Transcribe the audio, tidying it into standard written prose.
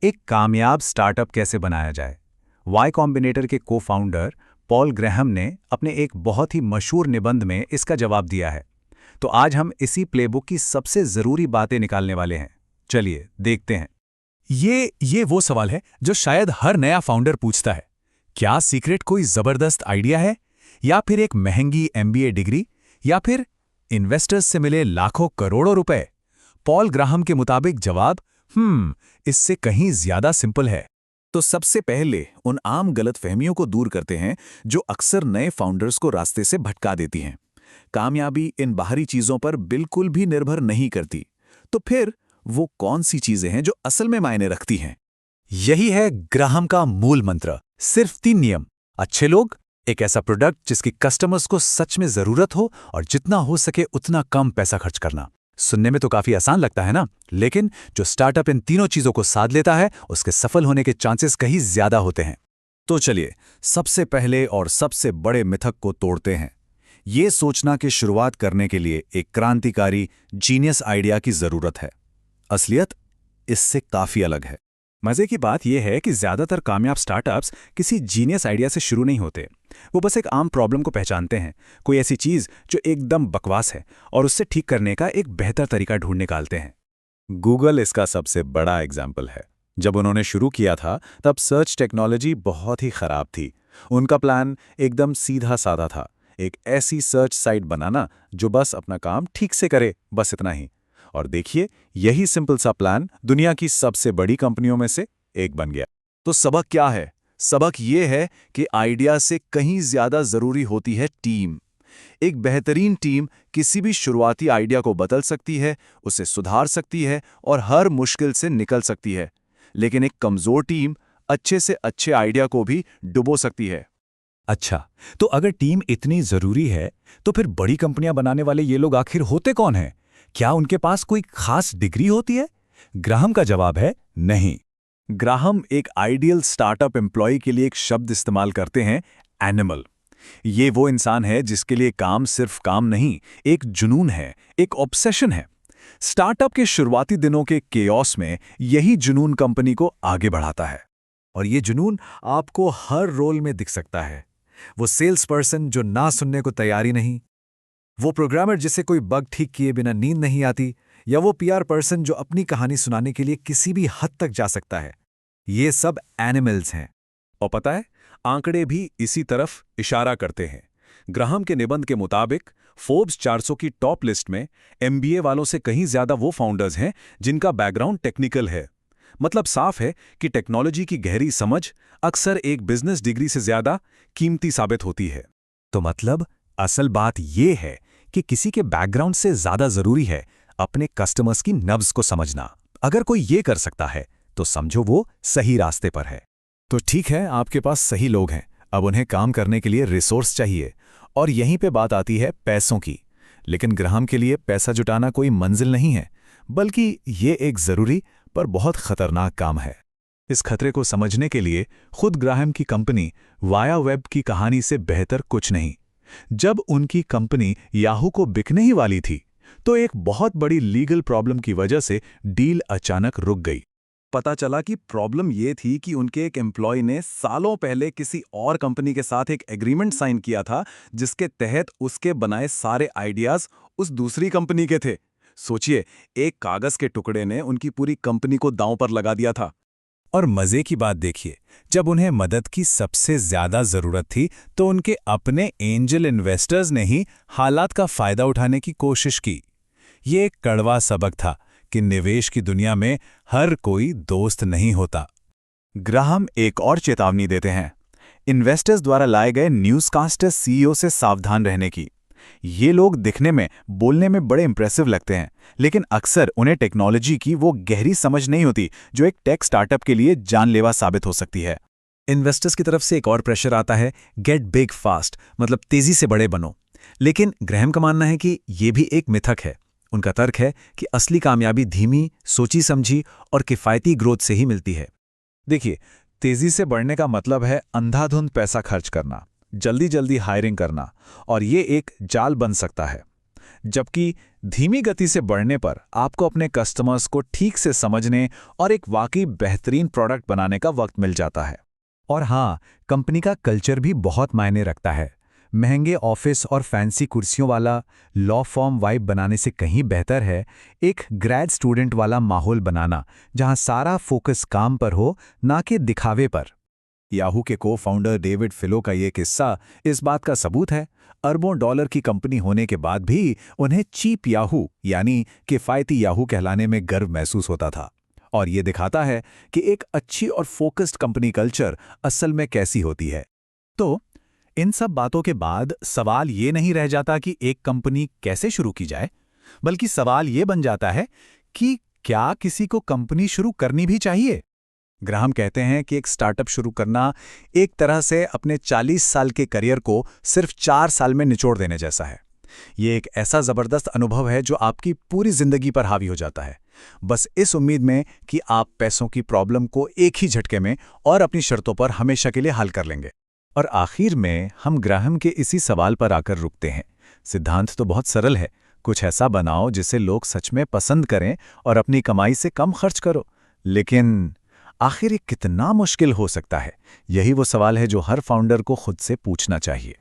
एक कामयाब स्टार्टअप कैसे बनाया जाए? वाई कॉम्बिनेटर के को-फाउंडर पॉल ग्रैहम ने अपने एक बहुत ही मशहूर निबंध में इसका जवाब दिया है। तो आज हम इसी प्लेबुक की सबसे जरूरी बातें निकालने वाले हैं। चलिए देखते हैं। ये वो सवाल है जो शायद हर नया फाउंडर पूछता है। क्या सीक्रेट कोई जबरदस्त आइडिया है, या फिर एक महंगी एमबीए डिग्री, या फिर इन्वेस्टर्स से मिले लाखों करोड़ों रुपए? पॉल ग्राहम के मुताबिक जवाब इससे कहीं ज्यादा सिंपल है। तो सबसे पहले उन आम गलतफहमियों को दूर करते हैं जो अक्सर नए फाउंडर्स को रास्ते से भटका देती हैं। कामयाबी इन बाहरी चीजों पर बिल्कुल भी निर्भर नहीं करती। तो फिर वो कौन सी चीजें हैं जो असल में मायने रखती हैं? यही है ग्राहम का मूल मंत्र। सिर्फ 3 नियम। अच्छे लोग, एक ऐसा प्रोडक्ट जिसकी कस्टमर्स को सच में जरूरत हो, और जितना हो सके उतना कम पैसा खर्च करना। सुनने में तो काफी आसान लगता है ना, लेकिन जो स्टार्टअप इन तीनों चीजों को साध लेता है उसके सफल होने के चांसेस कहीं ज्यादा होते हैं। तो चलिए सबसे पहले और सबसे बड़े मिथक को तोड़ते हैं। ये सोचना कि शुरुआत करने के लिए एक क्रांतिकारी जीनियस आइडिया की जरूरत है। असलियत इससे काफी अलग है। मजे की बात यह है कि ज्यादातर कामयाब स्टार्टअप्स किसी जीनियस आइडिया से शुरू नहीं होते। वो बस एक आम प्रॉब्लम को पहचानते हैं, कोई ऐसी चीज जो एकदम बकवास है, और उससे ठीक करने का एक बेहतर तरीका ढूंढ निकालते हैं। गूगल इसका सबसे बड़ा एग्जाम्पल है। जब उन्होंने शुरू किया था तब सर्च टेक्नोलॉजी बहुत ही खराब थी। उनका प्लान एकदम सीधा साधा था, एक ऐसी सर्च साइट बनाना जो बस अपना काम ठीक से करे, बस इतना ही। और देखिए, यही सिंपल सा प्लान दुनिया की सबसे बड़ी कंपनियों में से एक बन गया। तो सबक क्या है? सबक ये है कि आइडिया से कहीं ज्यादा जरूरी होती है टीम। एक बेहतरीन टीम किसी भी शुरुआती आइडिया को बदल सकती है, उसे सुधार सकती है और हर मुश्किल से निकल सकती है। लेकिन एक कमजोर टीम अच्छे से अच्छे आइडिया को भी डुबो सकती है। अच्छा, तो अगर टीम इतनी जरूरी है, तो फिर बड़ी कंपनियां बनाने वाले ये लोग आखिर होते कौन हैं? क्या उनके पास कोई खास डिग्री होती है? ग्राहम का जवाब है नहीं। ग्राहम एक आइडियल स्टार्टअप एम्प्लॉय के लिए एक शब्द इस्तेमाल करते हैं, एनिमल। ये वो इंसान है जिसके लिए काम सिर्फ काम नहीं, एक जुनून है, एक ऑब्सेशन है। स्टार्टअप के शुरुआती दिनों के केओस में यही जुनून कंपनी को आगे बढ़ाता है। और ये जुनून आपको हर रोल में दिख सकता है। वो सेल्स पर्सन जो ना सुनने को तैयारी नहीं, वो प्रोग्रामर जिसे कोई बग ठीक किए बिना नींद नहीं आती, या वो पीआर पर्सन जो अपनी कहानी सुनाने के लिए किसी भी हद तक जा सकता है। ये सब एनिमल्स हैं। और पता है, आंकड़े भी इसी तरफ इशारा करते हैं। ग्राहम के निबंध के मुताबिक फोर्ब्स 400 की टॉप लिस्ट में एमबीए वालों से कहीं ज्यादा वो फाउंडर्स हैं जिनका बैकग्राउंड टेक्निकल है। मतलब साफ है कि टेक्नोलॉजी की गहरी समझ अक्सर एक बिजनेस डिग्री से ज्यादा कीमती साबित होती है। तो मतलब असल बात यह है कि किसी के बैकग्राउंड से ज्यादा जरूरी है अपने कस्टमर्स की नब्ज को समझना। अगर कोई ये कर सकता है तो समझो वो सही रास्ते पर है। तो ठीक है, आपके पास सही लोग हैं, अब उन्हें काम करने के लिए रिसोर्स चाहिए। और यहीं पे बात आती है पैसों की। लेकिन ग्राहम के लिए पैसा जुटाना कोई मंजिल नहीं है, बल्कि ये एक जरूरी पर बहुत खतरनाक काम है। इस खतरे को समझने के लिए खुद ग्राहम की कंपनी वाया वेब की कहानी से बेहतर कुछ नहीं। जब उनकी कंपनी याहू को बिकने ही वाली थी, तो एक बहुत बड़ी लीगल प्रॉब्लम की वजह से डील अचानक रुक गई। पता चला कि प्रॉब्लम ये थी कि उनके एक एम्प्लॉय ने सालों पहले किसी और कंपनी के साथ एक एग्रीमेंट साइन किया था, जिसके तहत उसके बनाए सारे आइडियाज उस दूसरी कंपनी के थे। सोचिए, एक कागज के टुकड़े ने उनकी पूरी कंपनी को दांव पर लगा दिया था। और मजे की बात देखिए, जब उन्हें मदद की सबसे ज्यादा जरूरत थी तो उनके अपने एंजल इन्वेस्टर्स ने ही हालात का फायदा उठाने की कोशिश की। ये एक कड़वा सबक था कि निवेश की दुनिया में हर कोई दोस्त नहीं होता। ग्राहम एक और चेतावनी देते हैं, इन्वेस्टर्स द्वारा लाए गए न्यूज़कास्टर सीईओ से सावधान रहने की। ये लोग दिखने में, बोलने में बड़े इंप्रेसिव लगते हैं, लेकिन अक्सर उन्हें टेक्नोलॉजी की वो गहरी समझ नहीं होती जो एक टेक स्टार्टअप के लिए जानलेवा साबित हो सकती है। इन्वेस्टर्स की तरफ से एक और प्रेशर आता है, गेट बिग फास्ट, मतलब तेजी से बड़े बनो। लेकिन ग्राहम का मानना है कि ये भी एक मिथक है। उनका तर्क है कि असली कामयाबी धीमी, सोची समझी और किफायती ग्रोथ से ही मिलती है। देखिए, तेजी से बढ़ने का मतलब है अंधाधुंध पैसा खर्च करना, जल्दी जल्दी हायरिंग करना, और ये एक जाल बन सकता है। जबकि धीमी गति से बढ़ने पर आपको अपने कस्टमर्स को ठीक से समझने और एक वाकई बेहतरीन प्रोडक्ट बनाने का वक्त मिल जाता है। और हाँ, कंपनी का कल्चर भी बहुत मायने रखता है। महंगे ऑफिस और फैंसी कुर्सियों वाला लॉ फॉर्म वाइब बनाने से कहीं बेहतर है एक ग्रेड स्टूडेंट वाला माहौल बनाना, जहां सारा फोकस काम पर हो, ना कि दिखावे पर। याहू के को फाउंडर डेविड फिलो का ये किस्सा इस बात का सबूत है। अरबों डॉलर की कंपनी होने के बाद भी उन्हें चीप याहू यानी किफ़ायती याहू कहलाने में गर्व महसूस होता था। और ये दिखाता है कि एक अच्छी और फोकस्ड कंपनी कल्चर असल में कैसी होती है। तो इन सब बातों के बाद सवाल ये नहीं रह जाता कि एक कंपनी कैसे शुरू की जाए, बल्कि सवाल ये बन जाता है कि क्या किसी को कंपनी शुरू करनी भी चाहिए। ग्राहम कहते हैं कि एक स्टार्टअप शुरू करना एक तरह से अपने 40 साल के करियर को सिर्फ 4 साल में निचोड़ देने जैसा है। ये एक ऐसा ज़बरदस्त अनुभव है जो आपकी पूरी ज़िंदगी पर हावी हो जाता है, बस इस उम्मीद में कि आप पैसों की प्रॉब्लम को एक ही झटके में और अपनी शर्तों पर हमेशा के लिए हल कर लेंगे। और आखिर में हम ग्राहम के इसी सवाल पर आकर रुकते हैं। सिद्धांत तो बहुत सरल है, कुछ ऐसा बनाओ जिसे लोग सच में पसंद करें और अपनी कमाई से कम खर्च करो। लेकिन आखिर ये कितना मुश्किल हो सकता है? यही वो सवाल है जो हर फाउंडर को खुद से पूछना चाहिए।